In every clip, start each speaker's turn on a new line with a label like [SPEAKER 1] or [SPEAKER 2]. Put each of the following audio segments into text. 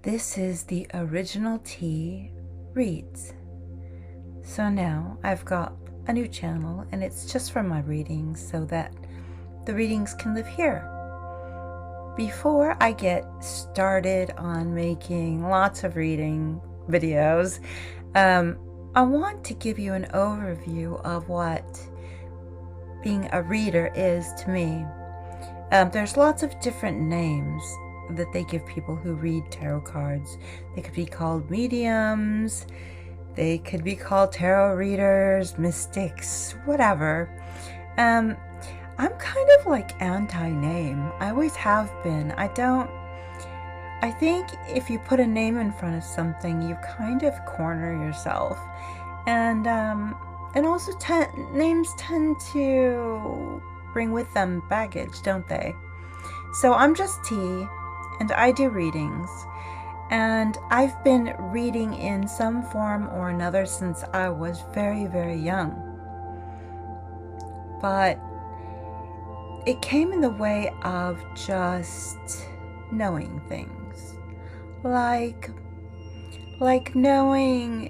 [SPEAKER 1] This is the Original Tea Reads. So now I've got a new channel and it's just for my readings so that the readings can live here. Before I get started on making lots of reading videos, I want to give you an overview of what being a reader is to me. There's lots of different names that they give people who read tarot cards. They could be called mediums, they could be called tarot readers, mystics, whatever. I'm kind of like anti-name. I always have been. I think if you put a name in front of something, you kind of corner yourself. And also names tend to bring with them baggage, don't they? So I'm just T, and I do readings. And I've been reading in some form or another since I was very, very young. But it came in the way of just knowing things. Like knowing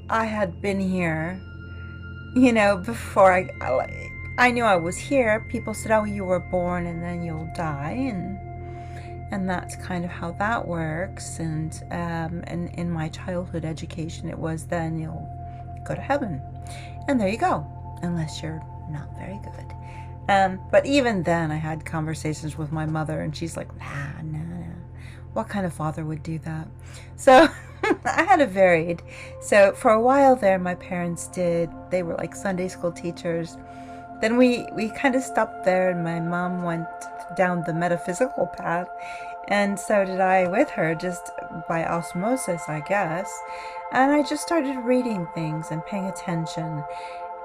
[SPEAKER 1] I had been here, before I knew I was here. People said, oh, you were born and then you'll die, and that's kind of how that works. And in my childhood education, it was then you'll go to heaven, and there you go, unless you're not very good. But even then, I had conversations with my mother, and she's like, nah. What kind of father would do that? So I had a varied. So for a while there, my parents they were like Sunday school teachers. Then we kind of stopped there, and my mom went down the metaphysical path, and so did I with her, just by osmosis, I guess. And I just started reading things and paying attention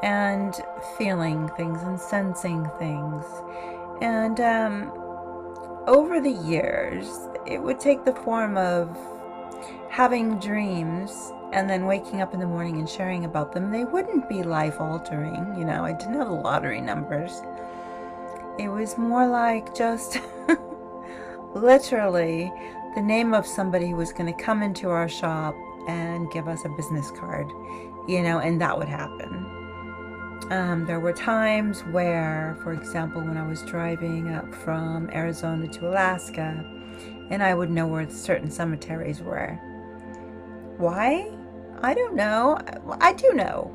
[SPEAKER 1] and feeling things and sensing things. And over the years, it would take the form of having dreams and then waking up in the morning and sharing about them. They wouldn't be life-altering, I didn't have lottery numbers. It was more like just literally the name of somebody who was going to come into our shop and give us a business card, and that would happen. There were times where, for example, when I was driving up from Arizona to Alaska, and I would know where certain cemeteries were. Why? I don't know. I do know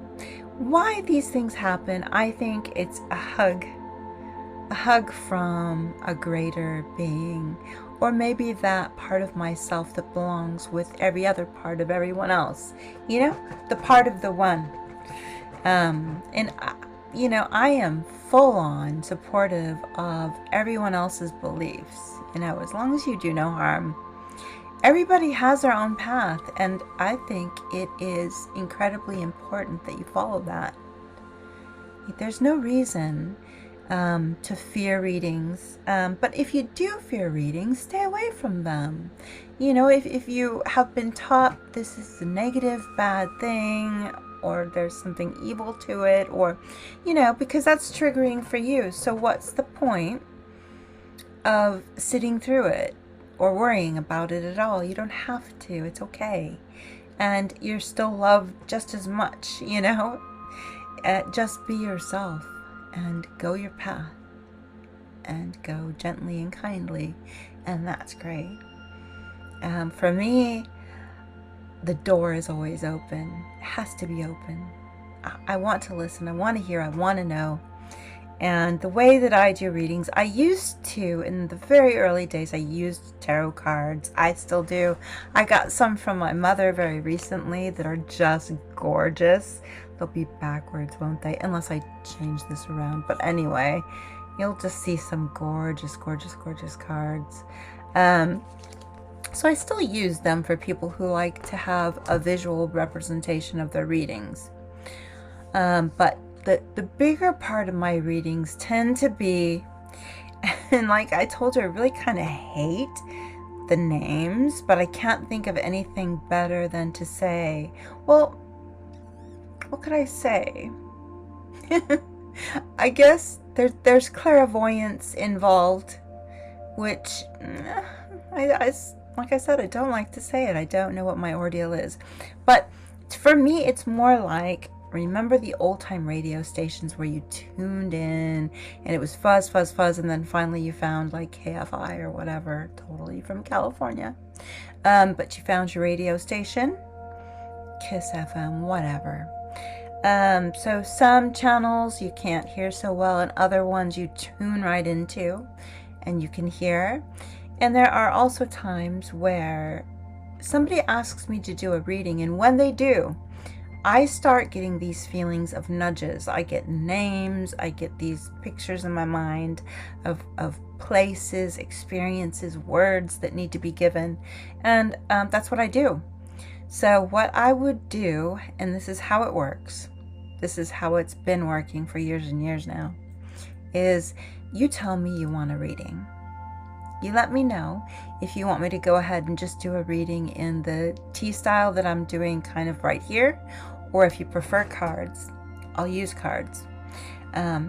[SPEAKER 1] why these things happen. I think it's a hug from a greater being, or maybe that part of myself that belongs with every other part of everyone else, the part of the one. I am full on supportive of everyone else's beliefs, as long as you do no harm. Everybody has their own path, and I think it is incredibly important that you follow that. There's no reason to fear readings, but if you do fear readings, stay away from them. If you have been taught this is a negative, bad thing, or there's something evil to it, or, because that's triggering for you. So what's the point of sitting through it or worrying about it at all? You don't have to. It's okay. And you're still loved just as much, just be yourself and go your path and go gently and kindly. And that's great. For me, the door is always open. It has to be open. I want to listen. I want to hear. I want to know. And the way that I do readings, I used to, in the very early days, I used tarot cards. I still do. I got some from my mother very recently that are just gorgeous. They'll be backwards, won't they? Unless I change this around. But anyway, you'll just see some gorgeous, gorgeous, gorgeous cards. So I still use them for people who like to have a visual representation of their readings. But the bigger part of my readings tend to be, and like I told you, I really kind of hate the names, but I can't think of anything better than to say, well, what could I say? I guess there's clairvoyance involved, which like I said, I don't like to say it. I don't know what my ordeal is. But for me, it's more like, remember the old time radio stations where you tuned in and it was fuzz, fuzz, fuzz, and then finally you found like KFI or whatever, totally from California. But you found your radio station, Kiss FM, whatever. So some channels you can't hear so well, and other ones you tune right into and you can hear. And there are also times where somebody asks me to do a reading, and when they do, I start getting these feelings of nudges. I get names, I get these pictures in my mind of places, experiences, words that need to be given, and that's what I do. So what I would do, and this is how it works, this is how it's been working for years and years now, is you tell me you want a reading. You let me know if you want me to go ahead and just do a reading in the T style that I'm doing kind of right here, or if you prefer cards, I'll use cards.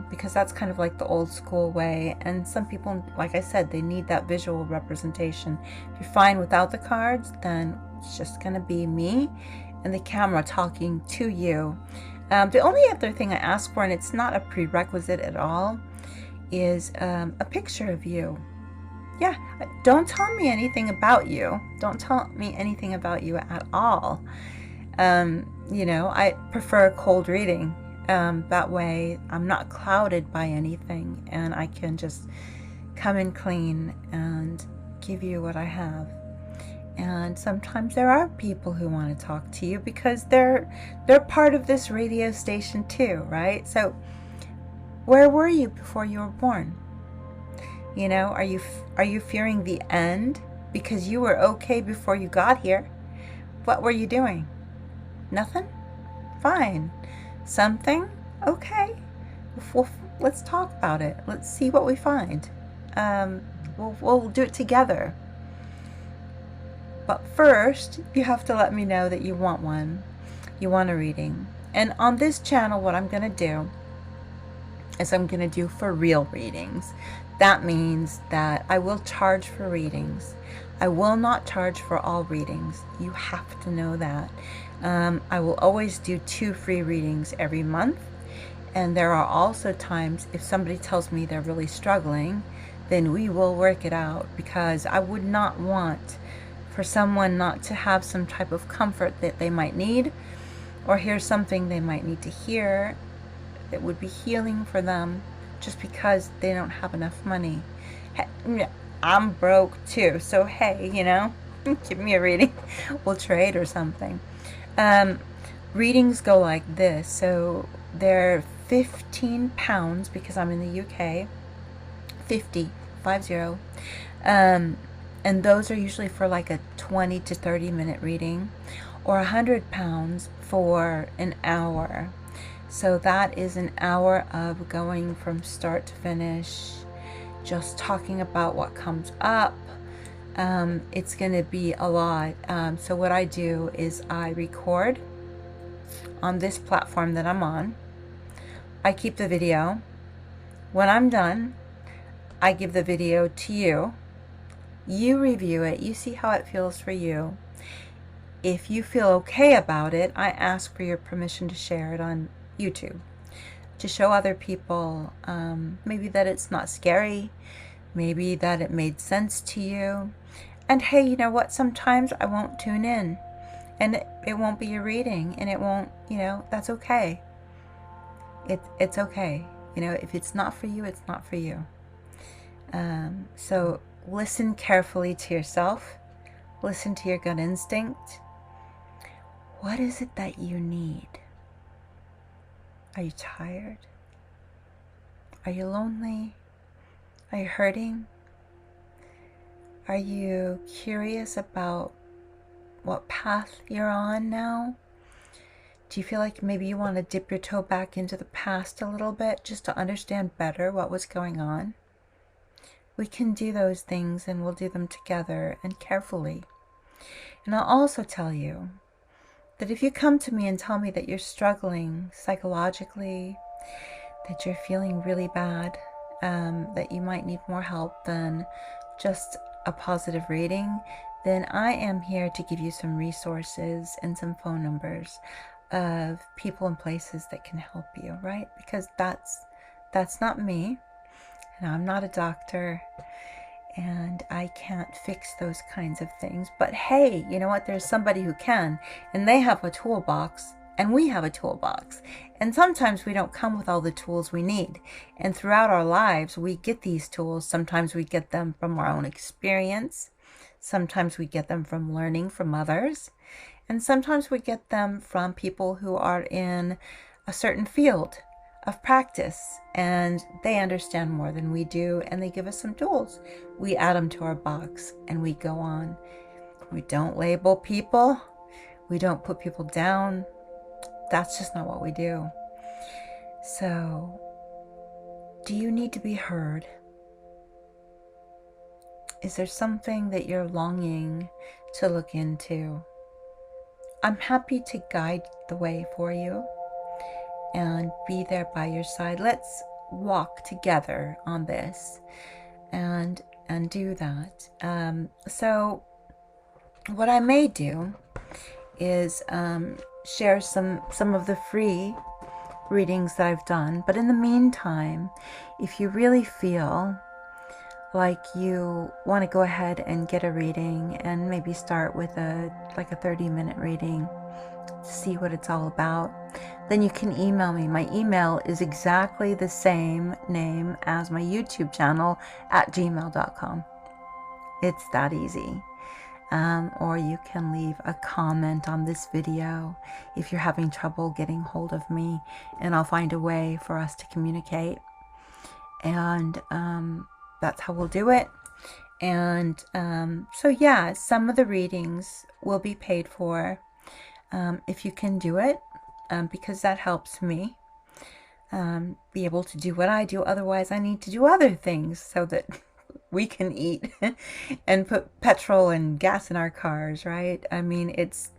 [SPEAKER 1] Because that's kind of like the old school way, and some people, like I said, they need that visual representation. If you're fine without the cards, then it's just gonna be me and the camera talking to you. The only other thing I ask for, and it's not a prerequisite at all, is a picture of you. Yeah, don't tell me anything about you. Don't tell me anything about you at all. You know, I prefer a cold reading. That way I'm not clouded by anything, and I can just come in clean and give you what I have. And sometimes there are people who want to talk to you because they're part of this radio station too, right? So where were you before you were born? You know, are you fearing the end because you were okay before you got here? What were you doing? Nothing? Fine. Something? Okay. Well, let's talk about it. Let's see what we find. We'll do it together. But first, you have to let me know that you want one. You want a reading. And on this channel, what I'm going to do is I'm going to do for real readings. That means that I will charge for readings. I will not charge for all readings. You have to know that. I will always do 2 free readings every month. And there are also times if somebody tells me they're really struggling, then we will work it out, because I would not want for someone not to have some type of comfort that they might need, or hear something they might need to hear that would be healing for them, just because they don't have enough money. I'm broke too, so hey, you know, give me a reading. We'll trade or something. Readings go like this. So they're £15 because I'm in the UK. 50. And those are usually for like a 20 to 30 minute reading, or £100 for an hour. So that is an hour of going from start to finish, just talking about what comes up. It's going to be a lot. So what I do is I record on this platform that I'm on. I keep the video. When I'm done, I give the video to you. You review it. You see how it feels for you. If you feel okay about it, I ask for your permission to share it on YouTube, to show other people, maybe that it's not scary, maybe that it made sense to you. And hey, you know what? Sometimes I won't tune in, and it won't be a reading, and it won't, you know, that's okay. It's okay. You know, if it's not for you, it's not for you. So listen carefully to yourself. Listen to your gut instinct. What is it that you need? Are you tired? Are you lonely? Are you hurting? Are you curious about what path you're on now? Do you feel like maybe you want to dip your toe back into the past a little bit just to understand better what was going on? We can do those things, and we'll do them together and carefully. And I'll also tell you that if you come to me and tell me that you're struggling psychologically, that you're feeling really bad, that you might need more help than just a positive reading, then I am here to give you some resources and some phone numbers of people and places that can help you, right? Because that's not me, and I'm not a doctor, and I can't fix those kinds of things. But hey, you know what? There's somebody who can, and they have a toolbox, and we have a toolbox. And sometimes we don't come with all the tools we need. And throughout our lives, we get these tools. Sometimes we get them from our own experience. Sometimes we get them from learning from others. And sometimes we get them from people who are in a certain field of practice, and they understand more than we do, and they give us some tools. We add them to our box and we go on. We don't label people. We don't put people down. That's just not what we do. So, do you need to be heard? Is there something that you're longing to look into? I'm happy to guide the way for you and be there by your side. Let's walk together on this and do that. So what I may do is share some of the free readings that I've done. But in the meantime, if you really feel like you want to go ahead and get a reading and maybe start with a 30-minute reading to see what it's all about, then you can email me. My email is exactly the same name as my YouTube channel at gmail.com. It's that easy. Or you can leave a comment on this video if you're having trouble getting hold of me, and I'll find a way for us to communicate. And that's how we'll do it. And so yeah, some of the readings will be paid for if you can do it, because that helps me be able to do what I do. Otherwise, I need to do other things so that we can eat and put petrol and gas in our cars, right? I mean, it's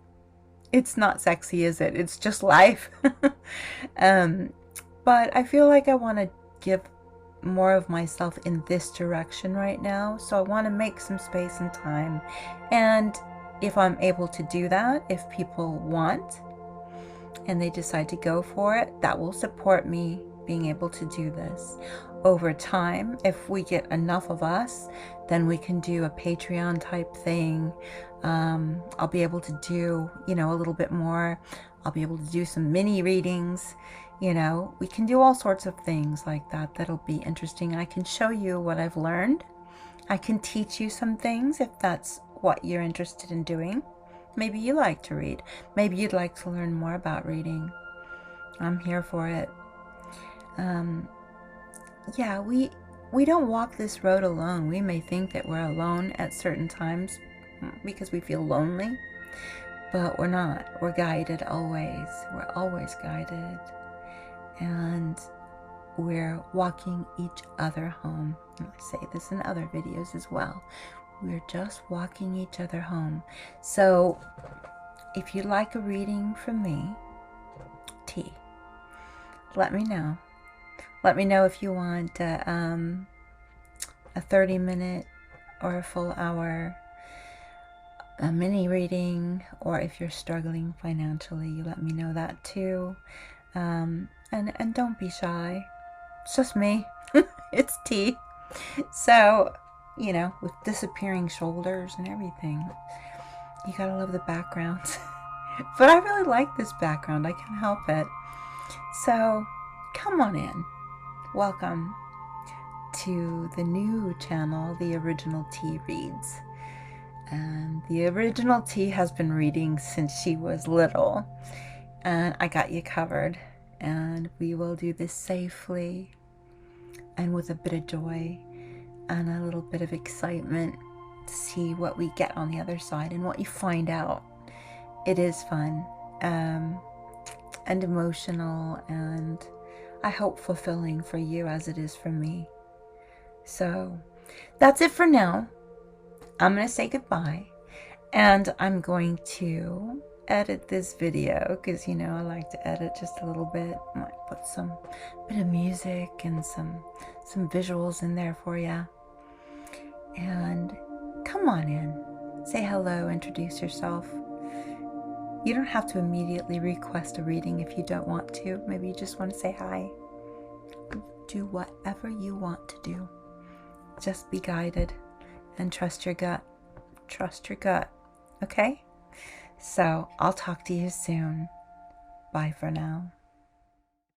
[SPEAKER 1] not sexy, is it? It's just life. But I feel like I want to give more of myself in this direction right now. So I want to make some space and time. And if I'm able to do that, if people want and they decide to go for it, that will support me being able to do this. Over time, if we get enough of us, then we can do a Patreon type thing. I'll be able to do, a little bit more. I'll be able to do some mini readings. We can do all sorts of things like that. That'll be interesting. I can show you what I've learned. I can teach you some things if that's what you're interested in doing. Maybe you like to read. Maybe you'd like to learn more about reading. I'm here for it. Yeah, we don't walk this road alone. We may think that we're alone at certain times because we feel lonely, but we're not. We're guided always. We're always guided. And we're walking each other home. And I say this in other videos as well. We're just walking each other home. So if you'd like a reading from me, T, let me know. Let me know if you want a 30-minute or a full hour a mini reading, or if you're struggling financially, you let me know that too. And don't be shy. It's just me. It's T. So, with disappearing shoulders and everything, you gotta love the background. But I really like this background. I can't help it. So, come on in. Welcome to the new channel, The Original T Reads. And the Original T has been reading since she was little. And I got you covered. And we will do this safely and with a bit of joy and a little bit of excitement to see what we get on the other side and what you find out. It is fun and emotional, and I hope fulfilling for you as it is for me. So that's it for now. I'm going to say goodbye, and I'm going to edit this video because I like to edit just a little bit. I might put some bit of music and some visuals in there for you. And come on in. Say hello, introduce yourself. You don't have to immediately request a reading if you don't want to. Maybe you just want to say hi. Do whatever you want to do. Just be guided and trust your gut. Trust your gut, okay? So I'll talk to you soon. Bye for now.